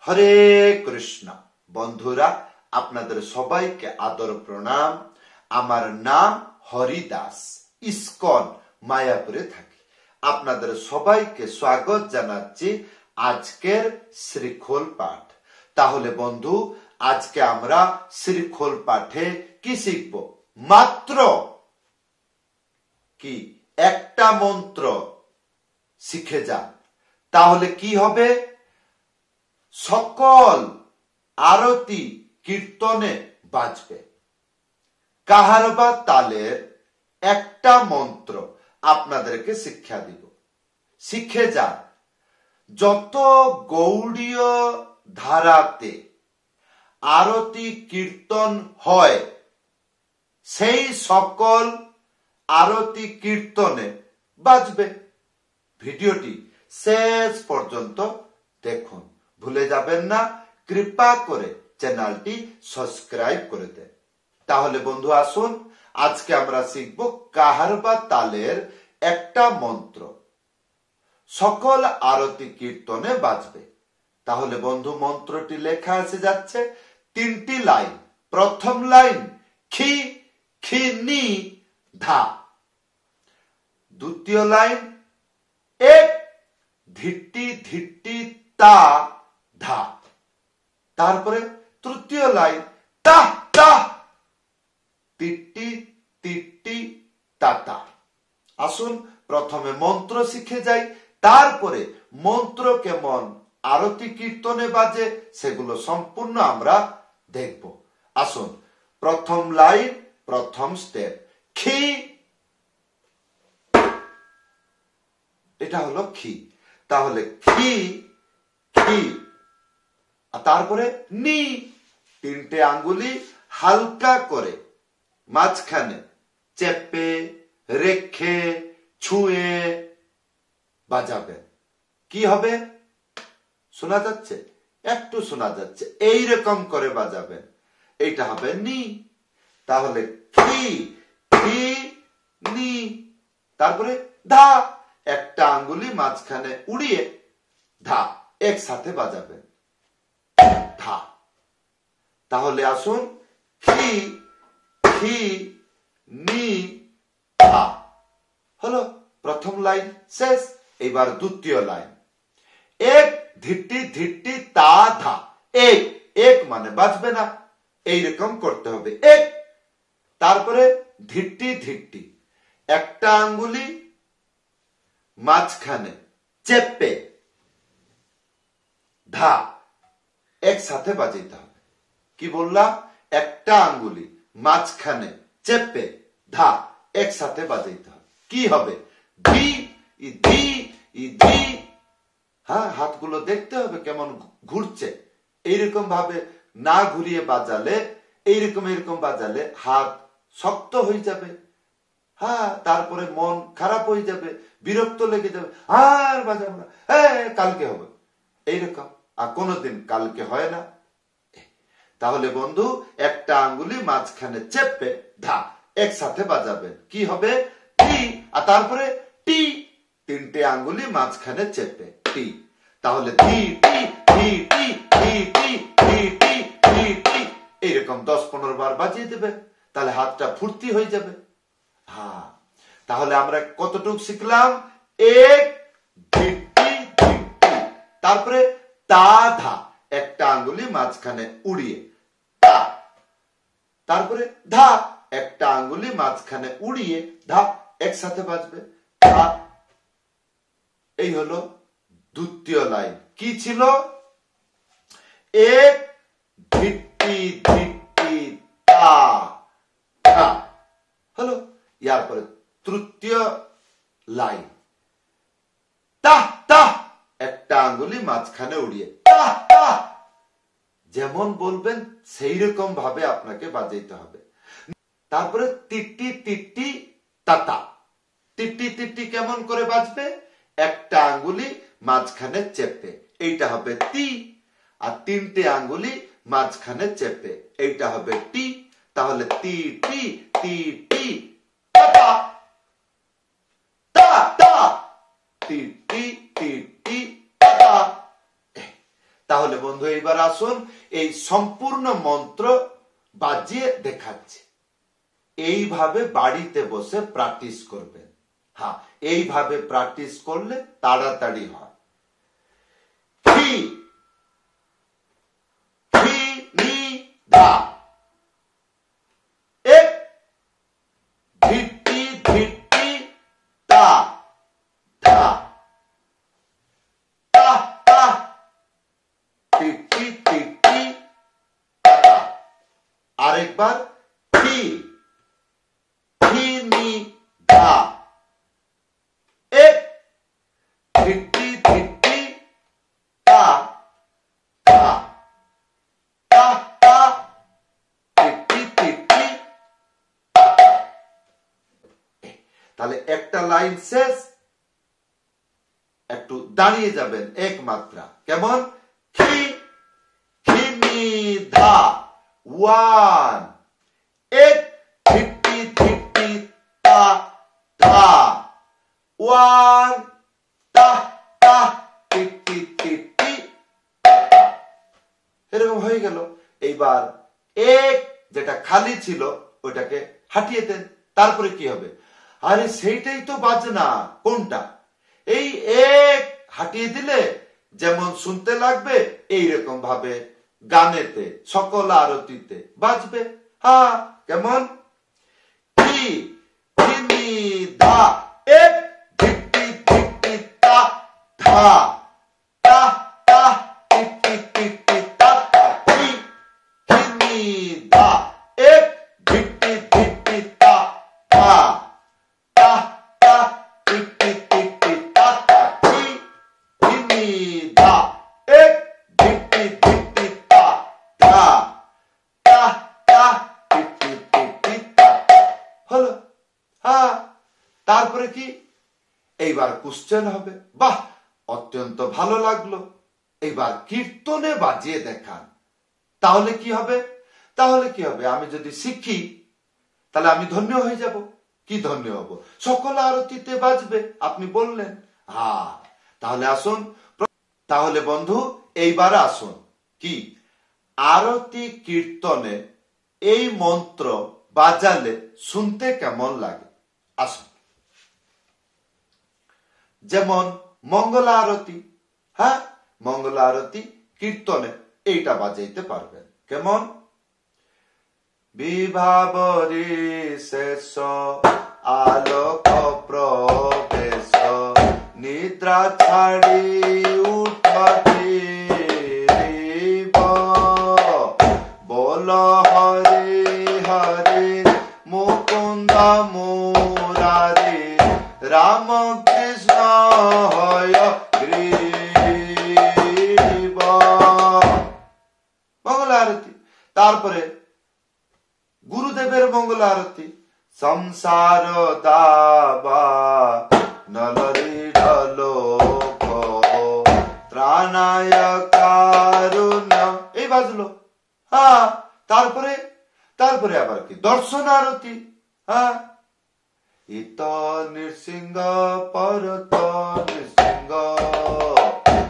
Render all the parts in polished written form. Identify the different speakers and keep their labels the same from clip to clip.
Speaker 1: হরে কৃষ্ণ। বন্ধুরা, আপনাদের সবাইকে আদর প্রণাম। আমার নাম হরিদাস, ইস্কন মায়াপুরে থাকি। আপনাদের সবাইকে স্বাগত জানাচ্ছি আজকের শ্রীখোল পাঠ। তাহলে বন্ধু, আজকে আমরা শ্রীখোল পাঠে কি শিখব? মাত্র কি একটা মন্ত্র শিখে যান, তাহলে কি হবে? সকল আরতি কীর্তনে বাজবে। কাহারবা তালের একটা মন্ত্র আপনাদেরকে শিক্ষা দিব, শিখে যান। যত গৌড়ীয় ধারাতে আরতি কীর্তন হয়, সেই সকল আরতি কীর্তনে বাজবে। ভিডিওটি শেষ পর্যন্ত দেখুন, ভুলে যাবেন না। কৃপা করে চ্যানেলটি সাবস্ক্রাইব করে দেন। তাহলে বন্ধু আসুন, আজকে আমরা শিখব কাহারবা তালের একটা মন্ত্র সকল আরতি কীর্তনে বাজবে। তাহলে বন্ধু, মন্ত্রটি লেখা এসে যাচ্ছে, তিনটি লাইন। প্রথম লাইন খি খি নি ধা, দ্বিতীয় লাইন এক ধিট্টি ধিট্টি তা ধা, তারপরে তৃতীয় লাইন তা তা তিট্টি তিট্টি তাতা। আসুন প্রথমে মন্ত্র শিখে যাই, তারপরে মন্ত্র কেমন আরতি কীর্তনে বাজে সেগুলো সম্পূর্ণ আমরা দেখব। আসুন, প্রথম লাইন, প্রথম স্টেপ খি, এটা হলো খি। তাহলে খি খি, তারপরে নি, তিনটে আঙ্গুলি হালকা করে মাঝখানে চেপে রেখে ছুঁয়ে বাজাবেন। কি হবে? শোনা যাচ্ছে? একটু শোনা যাচ্ছে। এইরকম করে বাজাবেন, এইটা হবে নি। তাহলে খি খি নি, তারপরে ধা, একটা আঙ্গুলি মাঝখানে উড়িয়ে ধা, একসাথে বাজাবেন ধা। তাহলে আসুন, খি খি নি ধা হলো প্রথম লাইন শেষ। এবার দ্বিতীয় লাইন এক ধিট্টি ধিট্টি তা ধা। এক এক মানে বাজবে না, এইরকম করতে হবে এক। তারপরে ধিট্টি ধিট্টি, একটা আঙ্গুলি মাঝখানে চেপে ধা, একসাথে বাজাইতে হবে। কি বললাম? একটা আঙ্গুলি মাঝখানে চেপে ধা, একসাথে বাজাইতে হবে। কি হবে? ধি ই ধি ই ধি। হ্যাঁ, হাতগুলো দেখতে হবে কেমন ঘুরছে। এইরকম ভাবে না ঘুরিয়ে বাজালে, এইরকম এরকম বাজালে হাত শক্ত হয়ে যাবে। হ্যাঁ, তারপরে মন খারাপ হয়ে যাবে, বিরক্ত লেগে যাবে, আর বাজাবো না, কালকে হবে, এইরকম। আর কোনোদিন কালকে হয় না। তাহলে বন্ধু, একটা আঙ্গুলি মাঝখানে চেপে ধা, একসাথে বাজাবেন। কি হবে? টি, আর তারপরে টি, তিনটে আঙ্গুলি মাঝখানে চেপে টি। তাহলে ধি টি ধি টি ধি টি ধি টি ধি টি, এইরকম 10-15 বার বাজিয়ে দেবে, তাহলে হাতটা ফুর্তি হয়ে যাবে। হ্যাঁ, তাহলে আমরা কতটুকু শিখলাম? এক ধিট্টি ধিট্টি, তারপরে তা ধা, একটা আঙ্গুলি মাঝখানে উড়িয়ে তা, তারপরে ধা, একটা আঙ্গুলি মাঝখানে উড়িয়ে ধা, একসাথে বাজবে ধা। এই হলো দ্বিতীয় লাইন। কি ছিল? এক ধিট্টি ধিট্টি তা ধা হলো। ইয়ার পরে তৃতীয় লাইন তাহ তাহ, একটা আঙ্গুলি মাঝখানে উড়িয়ে তাহ তাহ। যেমন বলবেন সেই রকম ভাবে আপনাকে বাজাইতে হবে। তারপরে তিট্টি তিট্টি তাতা। তিট্টি তিট্টি কেমন করে বাজবে? একটা আঙ্গুলি মাঝখানে চেপে, এইটা হবে তি, আর তিনটে আঙ্গুলি মাঝখানে চেপে, এইটা হবে টি। তাহলে তি টি তি টি তা তা তা তি টি তি টি তা। তাহলে তাহলে বন্ধু এইবার আসুন এই সম্পূর্ণ মন্ত্র বাজিয়ে দেখাচ্ছি। এইভাবে বাড়িতে বসে প্র্যাকটিস করবেন। হ্যাঁ, এইভাবে প্র্যাকটিস করলে তাড়াতাড়ি হয়। ফি ফি নি ধা, এক ধিটি ধিটি তা ধা, তা তা টিটি টিটি তা। আরেকবার ফি ফি নি ধা, এক ধিটি ধিটি তা ধা, তা তা টিটি টিটি। তাহলে একটা লাইন শেষ, একটু দাঁড়িয়ে যাবেন এক মাত্রা। কেমন? খি খিনি ধা, ওয়ান, এক ধিটি ধিটি তা ধা, ওয়ান, তা তা টিটি টিটি। এরকম হয়ে গেল। এইবার এক যেটা খালি ছিল ওটাকে হাঁটিয়ে দেন। তারপরে কি হবে? আরে সেইটাই তো বাজনা। কোনটা? এই এক হাঁটিয়ে দিলে যেমন শুনতে লাগবে এইরকম ভাবে গানেতে সকল আরতিতে বাজবে। হ্যাঁ, কেমন? কি খিনি ধা, এক ধিটি ধিটি তা ধা, তা তা টিটি টিটি তা তা। কি খিনি ধা, এক ধিটি ধিটি তা ধা, তা তা টিটি টিটি তা তা। কি খিনি ধা, এক ধিটি ধিটি তা ধা, তা তা টিটি টিটি তা। হলো? হ্যাঁ, তারপরে কি? এইবার কোশ্চেন হবে। বাহ, অত্যন্ত ভালো লাগলো। এইবার কীর্তনে বাজিয়ে দেখান। তাহলে কি হবে? তাহলে কি হবে? আমি যদি শিখি তাহলে আমি ধন্য হয়ে যাব। কি ধন্য হব? সকল আরতিতে বাজবে, আপনি বললেন। হ্যাঁ, তাহলে আসুন। তাহলে বন্ধু এইবার আসুন কি আরতি কীর্তনে এই মন্ত্র বাজালে শুনতে কেমন লাগে। আসুন, যেমন মঙ্গল আরতি। হ্যাঁ, মঙ্গল আরতি কীর্তনে এইটা বাজাইতে পারবেন। কেমন? বিভাবরী শেষ আলোক প্রবেশ, নিদ্রা ছাড়ি উঠি বল হরে হরে মুকুন্দ মুরারি রাম কৃষ্ণ হয় গ্রীব। মঙ্গল আরতি। তারপরে গুরুদেবের মঙ্গল আরতি। সংসার দাবা নলরি ঢলোক ত্রাণায় কারুণ, এই বাজলো। হ্যাঁ, তারপরে তারপরে আবার কি দর্শন আরতি। হ্যাঁ, ইত নৃসিংহ পরত নৃসিংহ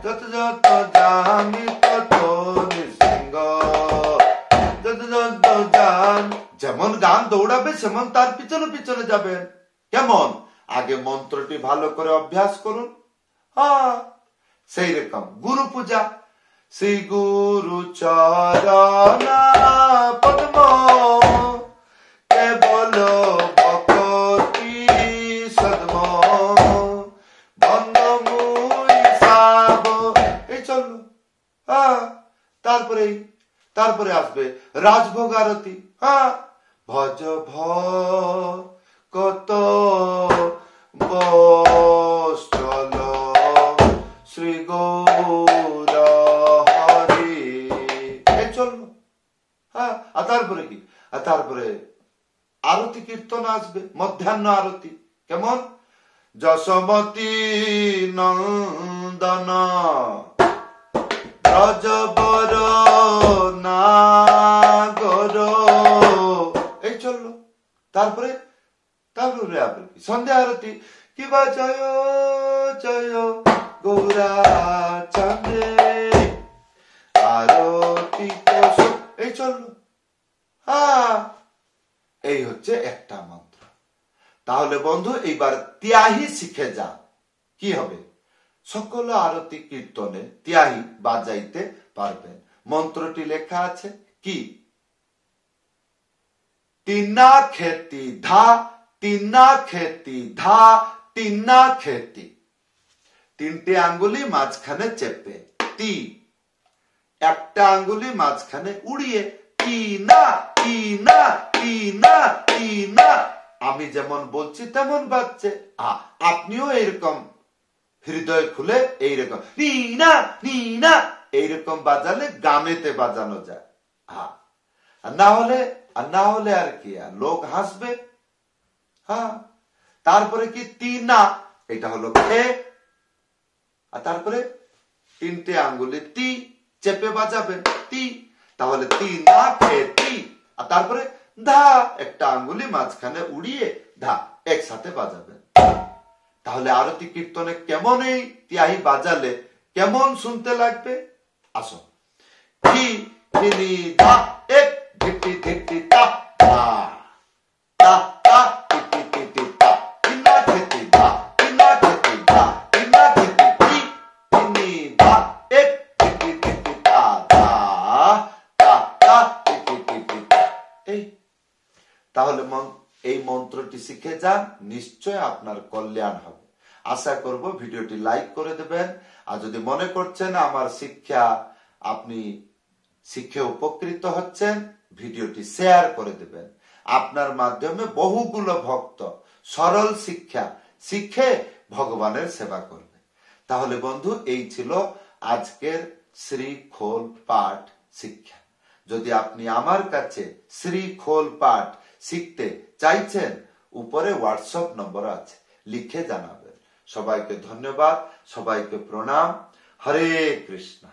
Speaker 1: যত যত জানি তত নৃসিংহ যত যত জান। যেমন গান দৌড়াবে সেমন তার পিছনে পিছনে যাবেন। কেমন? আগে মন্ত্রটি ভালো করে অভ্যাস করুন। হ্যাঁ, সেই রকম গুরু পূজা। শ্রী গুরু চরণ পদ্ম কেবল ভক্তি সদ্ম বন্ধ মুই সাব। এই চললো। হ্যাঁ, তারপরে আসবে রাজভোগ আরতি। হ্যাঁ, ভজ কত বৎসল শ্রী গৌর হরি, এই চললো। হ্যাঁ, আর তারপরে কি? আর তারপরে আরতি কীর্তন আসবে, মধ্যাহ্ন আরতি। কেমন? যশোমতী নন্দন ব্রজবর নাগর, এই চললো। তারপরে সন্ধ্যা আরতি। কিবা জয় জয় গৌরা চন্দ্রে আরতি কৌশল, এই চললো। এই হচ্ছে একটা মন্ত্র। তাহলে বন্ধু এইবার তিয়াহি শিখে যা। কি হবে? সকল আরতি কীর্তনে তিয়াহি বাজাইতে পারবেন। মন্ত্রটি লেখা আছে কি? তিনা খেতি ধা, তিনা খেতি ধা, তিনা খেতি। তিনটে আঙ্গুলি মাঝখানে চেপে তি, একটা আঙ্গুলি মাঝখানে উড়িয়ে তিনা তিনা তিনা তিনা। আমি যেমন বলছি তেমন বাজছে, আপনিও এইরকম হৃদয় খুলে এইরকম নিনা নিনা এইরকম বাজালে গানেতে বাজানো যায়। না হলে আর কি, লোক হাসবে। তারপরে কি তিনা, এটা হলো খে, আর তারপরে তিনটে আঙ্গুলি তি চেপে বাজাবেন তি, তাহলে তিনা খেতি। আর তারপরে ধা, একটা আঙ্গুলি মাঝখানে উড়িয়ে ধা, একসাথে বাজাবেন। তাহলে আরতি কীর্তনে কেমন এই তিয়াহি বাজালে কেমন শুনতে লাগবে? আসো। কি নি ধা এক ধিটি ধিটি তা ধা তা তা টি টি টি তা, তিনা খেতি ধা, তিনা খেতি ধা, তিনা খেতি কি নি ধা এক ধিটি ধিটি তা ধা তা তা টি টি টি তা। তাহলে এই মন্ত্রটি শিখে যান, নিশ্চয় আপনার কল্যাণ হবে। আশা করব ভিডিওটি লাইক করে দেবেন। আর যদি মনে করছেন আমার শিক্ষা আপনি শিখে উপকৃত হচ্ছেন, ভিডিওটি শেয়ার করে দেবেন। আপনার মাধ্যমে বহুগুলো ভক্ত সরল শিক্ষা শিখে ভগবানের সেবা করবে। তাহলে বন্ধু, এই ছিল আজকের শ্রী খোল পাঠ শিক্ষা। যদি আপনি আমার কাছে শ্রী খোল পাঠ শিখতে চাইছেন, উপরে হোয়াটসঅ্যাপ নম্বর আছে, লিখে জানাবেন। সবাইকে ধন্যবাদ, সবাইকে প্রণাম। হরে কৃষ্ণ।